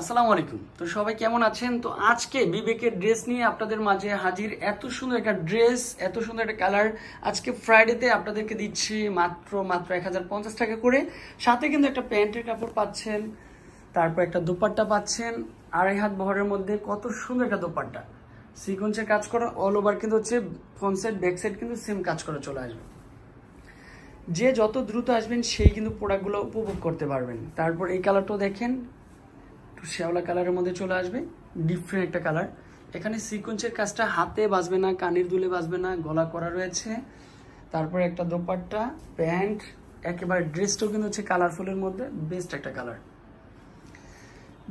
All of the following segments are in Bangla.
আসসালামু আলাইকুম। তো সবাই কেমন আছেন? তো আজকে বিবেকের ড্রেস নিয়ে আপনাদের মাঝে হাজির। এত সুন্দর একটা ড্রেস, এত সুন্দর একটা কালার আজকে ফ্রাইডেতে আপনাদেরকে দিচ্ছি মাত্র 1050 টাকা করে। সাথে কিন্তু একটা প্যান্টের কাপড় পাচ্ছেন, তারপর একটা দোপাট্টা পাচ্ছেন 2.5 হাত বহরের মধ্যে। কত সুন্দর একটা দোপাট্টা, সিকোয়েন্সের কাজ করা, অল ওভার কিন্তু হচ্ছে ফ্রন্ট সাইড ব্যাক সাইড কিন্তু সেম কাজ করা চলে আসবে। যে যত দ্রুত আসবেন সেই কিন্তু প্রোডাক্টগুলো উপভোগ করতে পারবেন। তারপর এই কালারটাও দেখেন, শ্যাওলা কালারের মধ্যে চলে আসবে, ডিফারেন্ট একটা কালার। এখানে সিকোয়েন্সের কাজটা হাতে বাজবে না, কানের দুলে বাজবে না, গলা করা রয়েছে। তারপরে একটা দোপাট্টা, প্যান্ট, একেবারে ড্রেসটাও কিন্তু হচ্ছে কালারফুলের মধ্যে বেস্ট একটা কালার।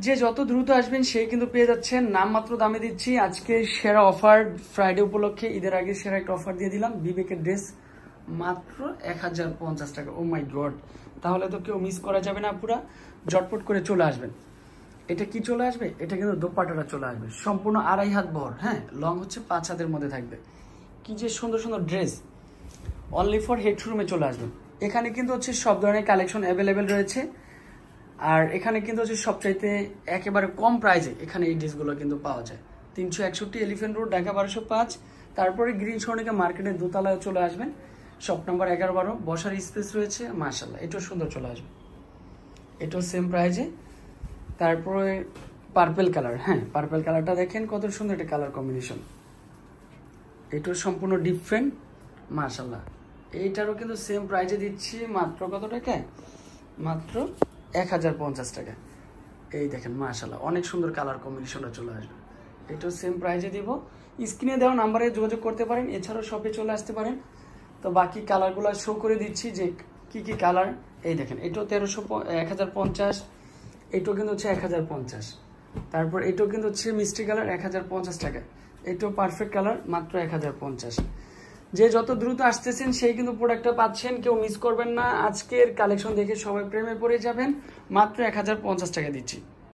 যে যত দ্রুত আসবেন সেই কিন্তু পেয়ে যাচ্ছেন। নামমাত্র দামে দিচ্ছি আজকে সেরা অফার, ফ্রাইডে উপলক্ষে ঈদের আগে সেরা একটা অফার দিয়ে দিলাম। বিবেকের ড্রেস মাত্র 1050 টাকা। ও মাই গড, তাহলে তো কেউ মিস করা যাবে না, পুরা জটপট করে চলে আসবেন। এটা কি চলে আসবে, এটা কিন্তু দোপাট্টাটা চলে আসবে সম্পূর্ণ 2.5 হাত বহর, হ্যাঁ, লং হচ্ছে 5 হাতের মধ্যে থাকবে। কি যে সুন্দর সুন্দর ড্রেস, অনলি ফর হেড শোরুমে চলে আসবেন। এখানে কিন্তু হচ্ছে সব ধরনের কালেকশন অ্যাভেলেবেল রয়েছে। আর এখানে কিন্তু হচ্ছে সবচাইতে একেবারে কম প্রাইসে এখানে এই ড্রেসগুলো কিন্তু পাওয়া যায়। 361 এলিফ্যান্ট রোড, ঢাকা 1205। তারপরে গ্রিন সর্ণিকা মার্কেটের দোতলায় চলে আসবেন, শপ নাম্বার 11-12। বসার স্পেস রয়েছে, মাশাআল্লাহ, এটাও সুন্দর চলে আসবে, এটাও সেম প্রাইসে। তারপরে পার্পেল কালার, হ্যাঁ, পার্পেল কালারটা দেখেন কত সুন্দর একটা কালার কম্বিনেশন, এটাও সম্পূর্ণ ডিফারেন্ট, মাশাআল্লাহ। এইটারও কিন্তু সেম প্রাইসে দিচ্ছি মাত্র কত টাকা, মাত্র 1050 টাকা। এই দেখেন মাশাআল্লাহ, অনেক সুন্দর কালার কম্বিনেশনটা চলে আসবে। এটাও সেম প্রাইসে দিব। স্ক্রিনে দেওয়া নাম্বারে যোগাযোগ করতে পারেন, এছাড়াও শপে চলে আসতে পারেন। তো বাকি কালারগুলো শো করে দিচ্ছি যে কি কি কালার। এই দেখেন, এটাও 1050, এটাও কিন্তু হচ্ছে 1050। তারপর এটাও কিন্তু হচ্ছে মিষ্টি কালার 1050 টাকা। এটাও পারফেক্ট কালার, মাত্র 1050। যে যত দ্রুত আসতেছেন সেই কিন্তু প্রোডাক্টটা পাচ্ছেন, কেউ মিস করবেন না। আজকের কালেকশন দেখে সবাই প্রেমে পড়ে যাবেন। মাত্র 1050 টাকা দিচ্ছি।